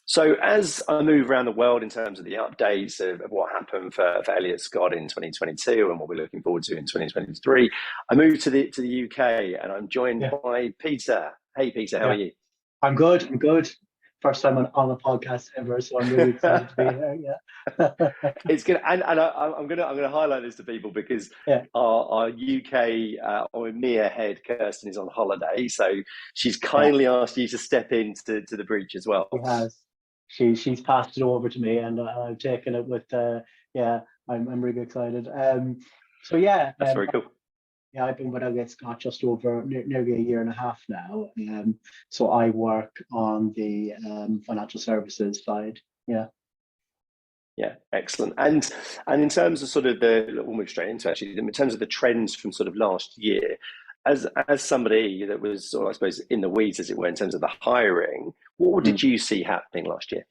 So as I move around the world in terms of the updates of what happened for Elliot Scott in 2022 and what we're looking forward to in 2023, I moved to the UK and I'm joined Yeah, by Peter. Hey Peter, how are yeah. you? I'm good. I'm good. First time on a podcast ever, so I'm really excited to be here. Yeah. It's good, and I'm gonna highlight this to people because Yeah, our UK or EMEA head Kirsten is on holiday, so she's yeah. kindly asked you to step into to the breach as She well. has. She's passed it over to me, and I've taken it with. Yeah, I'm really excited. So yeah, That's very cool. yeah. I've been with Elliot Scott just over nearly a year and a half now. So I work on the financial services side. Yeah. Yeah, excellent. And in terms of sort of we'll move straight into actually, in terms of the trends from sort of last year, as somebody that was sort of, I suppose, in the weeds, as it were, in terms of the hiring, what did you see happening last year?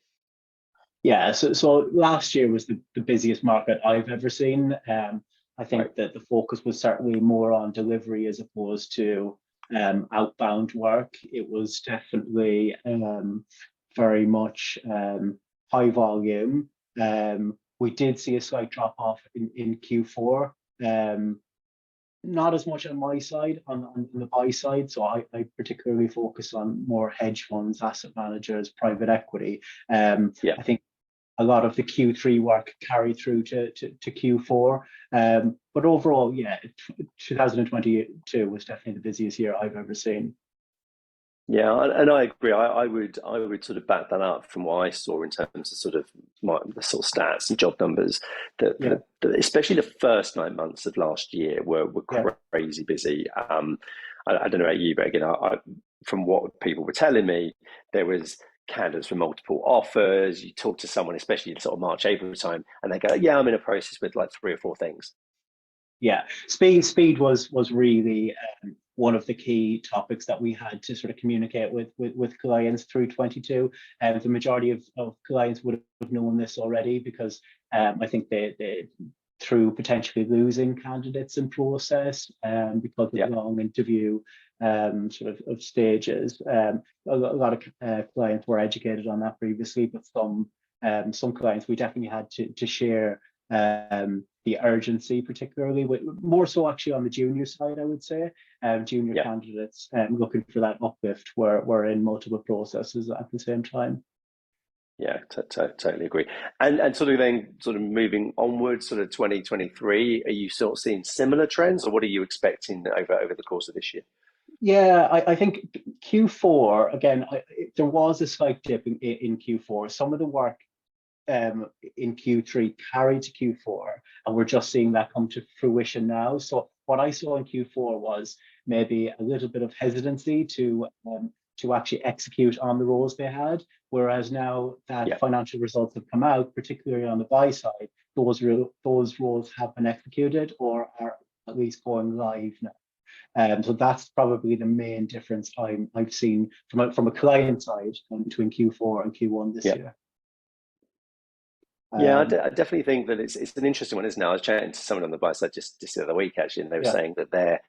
Yeah, so last year was the busiest market I've ever seen. I Right. think that the focus was certainly more on delivery as opposed to outbound work. It was definitely very much high volume. We did see a slight drop off in Q4. Um, Not as much on my side, on the buy side. So I particularly focus on more hedge funds, asset managers, private equity. Yeah. I think a lot of the Q3 work carried through to Q4. But overall, yeah, 2022 was definitely the busiest year I've ever seen. Yeah, and I agree. I would sort of back that up from what I saw in terms of sort of the sort of stats and job numbers Yeah, that especially the first 9 months of last year were yeah, crazy busy. I don't know about you, but again, from what people were telling me, there was candidates for multiple offers. You talk to someone, especially in sort of March, April time, and they go, "Yeah, I'm in a process with like three or four things." yeah. Speed was really one of the key topics that we had to sort of communicate with clients through 22. And the majority of clients would have known this already because I think they through potentially losing candidates in process because of Yeah, long interview sort of stages. A lot of clients were educated on that previously, but some clients we definitely had to share the urgency, particularly with more so actually on the junior side, I would say. Junior yeah. candidates looking for that uplift were in multiple processes at the same time. Yeah, totally agree. And sort of then sort of moving onwards, sort of 2023, are you sort of seeing similar trends, or what are you expecting over the course of this year? Yeah, I think Q4 again. There was a slight dip in Q4. Some of the work in Q3 carried to Q4, and we're just seeing that come to fruition now. So what I saw in Q4 was maybe a little bit of hesitancy to actually execute on the roles they had, whereas now that Yeah, financial results have come out, particularly on the buy side, those roles have been executed or are at least going live now. So that's probably the main difference I've seen from a client side between Q4 and Q1 this yeah. year. Yeah, Um, I definitely think that it's an interesting one, isn't it? I was chatting to someone on the buy side just the other week actually, and they were yeah. saying that they're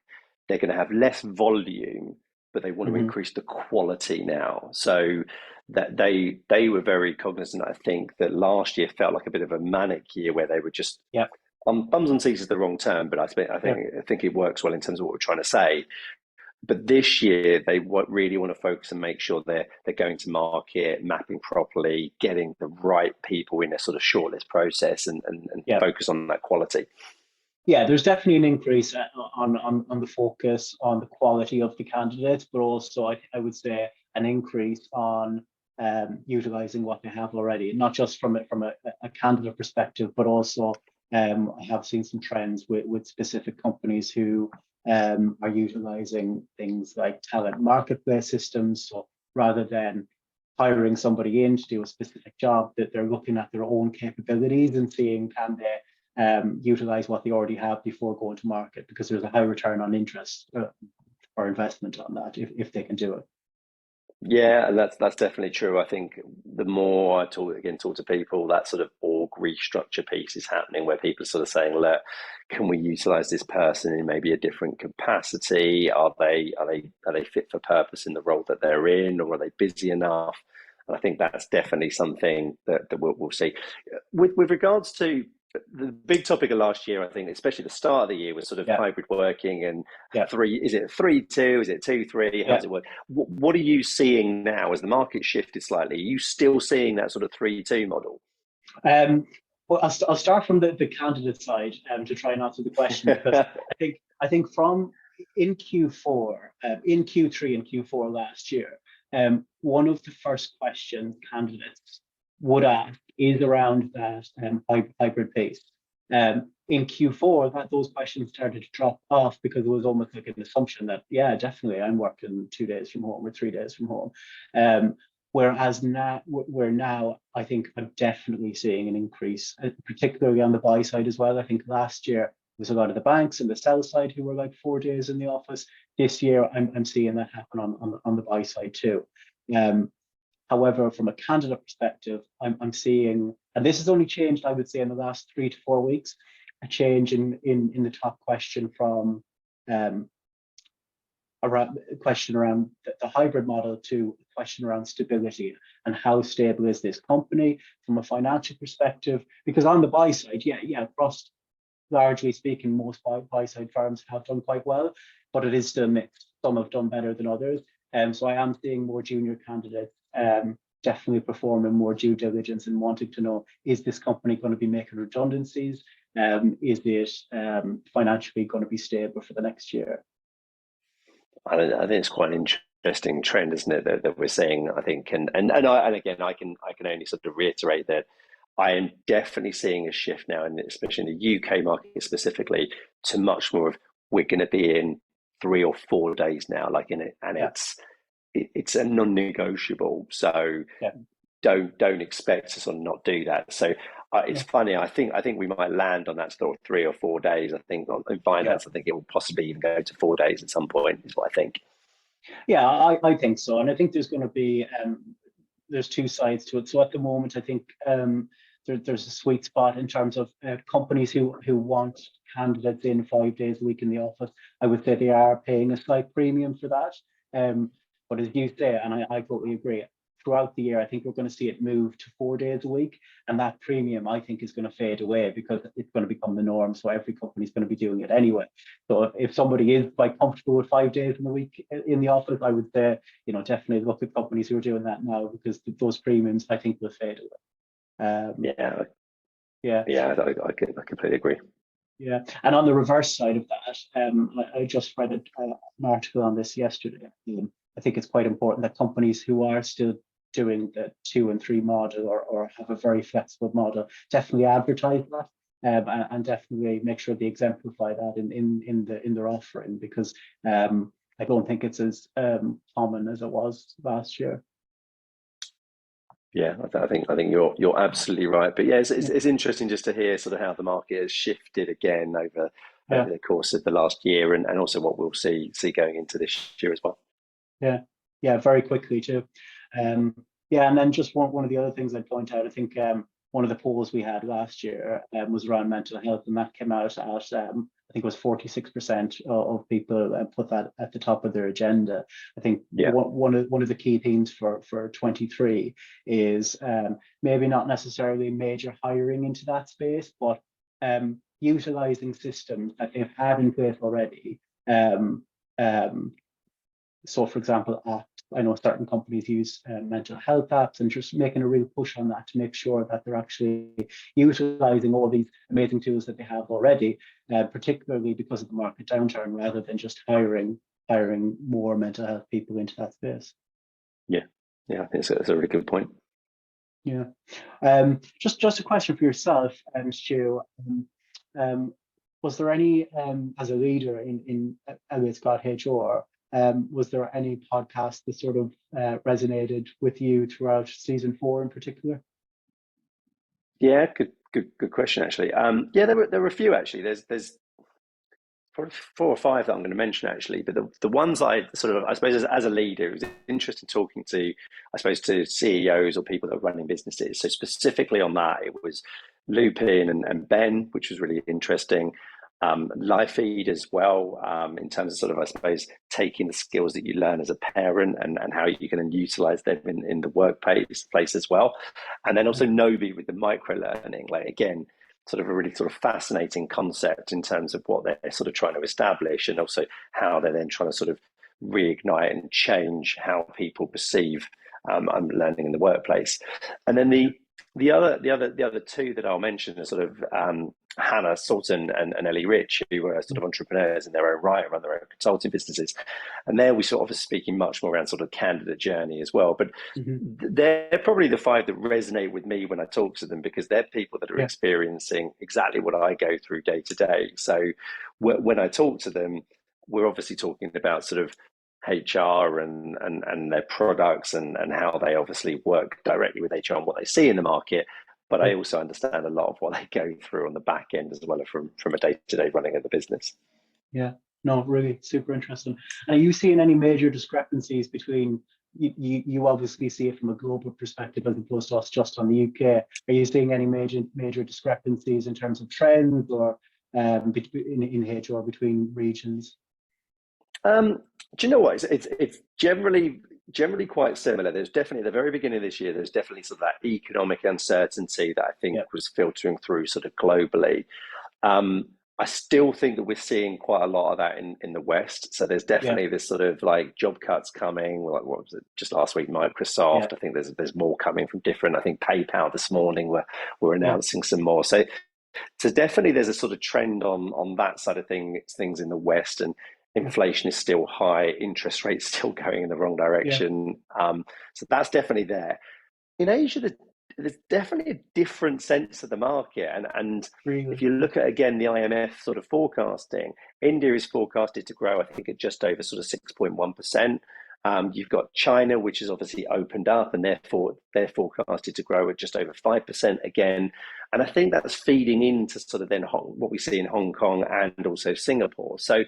going to have less volume, but they want to Mhm. increase the quality now. So that they were very cognizant. I think that last year felt like a bit of a manic year where they were just Yeah, bums on seats is the wrong term, but yeah, I think it works well in terms of what we're trying to say. But this year, they really want to focus and make sure they're going to market, mapping properly, getting the right people in a sort of shortlist process, and yeah, focus on that quality. yeah. There's definitely an increase on the focus on the quality of the candidates, but also I would say an increase on utilizing what they have already, not just from a candidate perspective, but also I have seen some trends with specific companies who are utilizing things like talent marketplace systems. So rather than hiring somebody in to do a specific job, that they're looking at their own capabilities and seeing can they utilize what they already have before going to market because there's a high return on interest or investment on that if they can do it. Yeah, and that's definitely true. I think the more I talk to people, that sort of org restructure piece is happening where people are sort of saying, look, can we utilize this person in maybe a different capacity? Are they fit for purpose in the role that they're in, or are they busy enough? And I think that's definitely something that we'll see. With regards to the big topic of last year, I think, especially the start of the year, was sort of Yeah, hybrid working and yeah, three. Is it 3-2? Is it 2-3? How yeah. does it work? What are you seeing now as the market shifted slightly? Are you still seeing that sort of 3-2 model? Um, well, I'll start from the candidate side to try and answer the question, because I think from in Q4, in Q3 and Q4 last year, one of the first questions candidates would ask is around that hybrid piece. In Q4, that those questions started to drop off because it was almost like an assumption that, yeah, definitely I'm working 2 days from home or 3 days from home. Whereas now, I think I'm definitely seeing an increase, particularly on the buy side as well. I think last year was a lot of the banks and the sell side who were like 4 days in the office. This year, I'm seeing that happen on the buy side too. However, from a candidate perspective, I'm seeing, and this has only changed, I would say, in the last 3 to 4 weeks, a change in the top question from around a question around the hybrid model to a question around stability and how stable is this company from a financial perspective. Because on the buy side, yeah, across largely speaking, most buy side firms have done quite well, but it is still mixed. Some have done better than others. So I am seeing more junior candidates definitely performing more due diligence and wanting to know, is this company going to be making redundancies? Is it financially going to be stable for the next year? I think it's quite an interesting trend, isn't it, that we're seeing? I think, and again, I can only sort of reiterate that I am definitely seeing a shift now, and especially in the UK market specifically, to much more of we're going to be in 3 or 4 days now, like in it, and Yeah, it's a non-negotiable. So yeah, don't expect to sort of not do that. So it's yeah, funny. I think we might land on that sort of 3 or 4 days. I think in yeah. finance, I think it will possibly even go to 4 days at some point. Is what I think. Yeah, I think so, and I think there's going to be there's two sides to it. So at the moment, I think there's a sweet spot in terms of companies who want candidates in 5 days a week in the office. I would say they are paying a slight premium for that. But as you say, and I totally agree, throughout the year, I think we're going to see it move to 4 days a week. And that premium, I think, is going to fade away because it's going to become the norm. So every company is going to be doing it anyway. So if somebody is quite comfortable with 5 days in the week in the office, I would say, definitely look at companies who are doing that now, because those premiums, I think, will fade away. Yeah, Yeah, yeah, I completely agree. yeah. And on the reverse side of that, I just read an article on this yesterday. I think it's quite important that companies who are still doing the 2 and 3 model, or have a very flexible model, definitely advertise that, and definitely make sure they exemplify that in their offering, because I don't think it's as common as it was last year. Yeah, I think you're absolutely right. But yeah, Yeah, it's interesting just to hear sort of how the market has shifted again over yeah, the course of the last year, and also what we'll see going into this year as well. yeah, yeah, very quickly too. Um, yeah, and then just one of the other things I'd point out, I think one of the polls we had last year was around mental health, and that came out at I think it was 46% of people put that at the top of their agenda. I think Yeah, one of the key themes for 23 is maybe not necessarily major hiring into that space, but utilizing systems that they've had in place already. Um, um, so, for example, apps. I know certain companies use mental health apps, and just making a real push on that to make sure that they're actually utilizing all these amazing tools that they have already, particularly because of the market downturn, rather than just hiring more mental health people into that space. yeah, yeah. I think it's a really good point. Yeah. Just a question for yourself, Stu. Um, was there any, as a leader in Elliott Scott HR, was there any podcast that sort of resonated with you throughout season 4 in particular? Yeah, good question actually. Yeah, there were a few actually. There's probably 4 or 5 that I'm going to mention actually, but the ones I sort of, I suppose, as a leader, it was interesting talking to, I suppose, to CEOs or people that are running businesses. So specifically on that, it was Lupin and Ben, which was really interesting. live feed as well, in terms of sort of, I suppose, taking the skills that you learn as a parent and how you can then utilize them in the workplace as well. And then also Nobi with the micro learning, like again, sort of a really sort of fascinating concept in terms of what they're sort of trying to establish, and also how they're then trying to sort of reignite and change how people perceive learning in the workplace. And then the other two that I'll mention are sort of Hannah Sultan and Ellie Rich, who are sort of entrepreneurs in their own right, run their own consulting businesses. And there we sort of are speaking much more around sort of candidate journey as well. But they're probably the five that resonate with me when I talk to them, because they're people that are experiencing exactly what I go through day to day. So when I talk to them, we're obviously talking about sort of HR and their products and how they obviously work directly with HR and what they see in the market. But I also understand a lot of what they go through on the back end as well, from a day-to-day running of the business. Yeah, no, really super interesting. And are you seeing any major discrepancies between, you obviously see it from a global perspective as opposed to us just on the UK. Are you seeing any major discrepancies in terms of trends or in HR between regions? Do you know what? It's generally quite similar. There's definitely, at the very beginning of this year, there's definitely sort of that economic uncertainty that I think was filtering through sort of globally. I still think that we're seeing quite a lot of that in the West. So there's definitely this sort of like job cuts coming. Like, what was it? Just last week, Microsoft. I think there's more coming from different. I think PayPal this morning were announcing some more. So definitely there's a sort of trend on that side of things in the West, and inflation is still high, interest rates still going in the wrong direction. So that's definitely there. In Asia, there's definitely a different sense of the market. And if you look at, again, the IMF sort of forecasting, India is forecasted to grow, I think, at just over sort of 6.1%. You've got China, which is obviously opened up, and therefore they're forecasted to grow at just over 5% again. And I think that's feeding into sort of then what we see in Hong Kong and also Singapore. So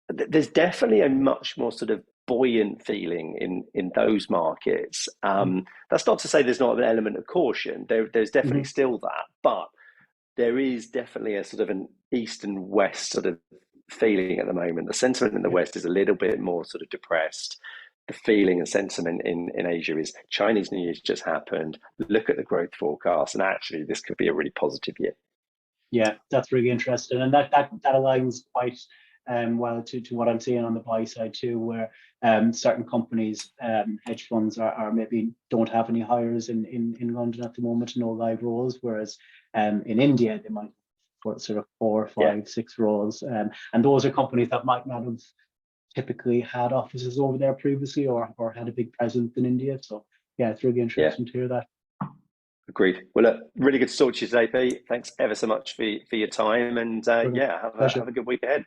there's definitely a much more sort of buoyant feeling in those markets. That's not to say there's not an element of caution. There's definitely still that, but there is definitely a sort of an east and west sort of feeling at the moment. The sentiment in the West is a little bit more sort of depressed. The feeling and sentiment in Asia is Chinese New Year's just happened. Look at the growth forecast, and actually this could be a really positive year. Yeah, that's really interesting, and that aligns quite well to what I'm seeing on the buy side too, where certain companies, hedge funds are maybe don't have any hires in London at the moment, no live roles, whereas in India they might for sort of 4, 5, 6 roles, and those are companies that might not have typically had offices over there previously or had a big presence in India. So yeah, it's really interesting to hear that. Agreed. Well, look, really good to talk to you today, Pete. Thanks ever so much for your time, and have a good week ahead.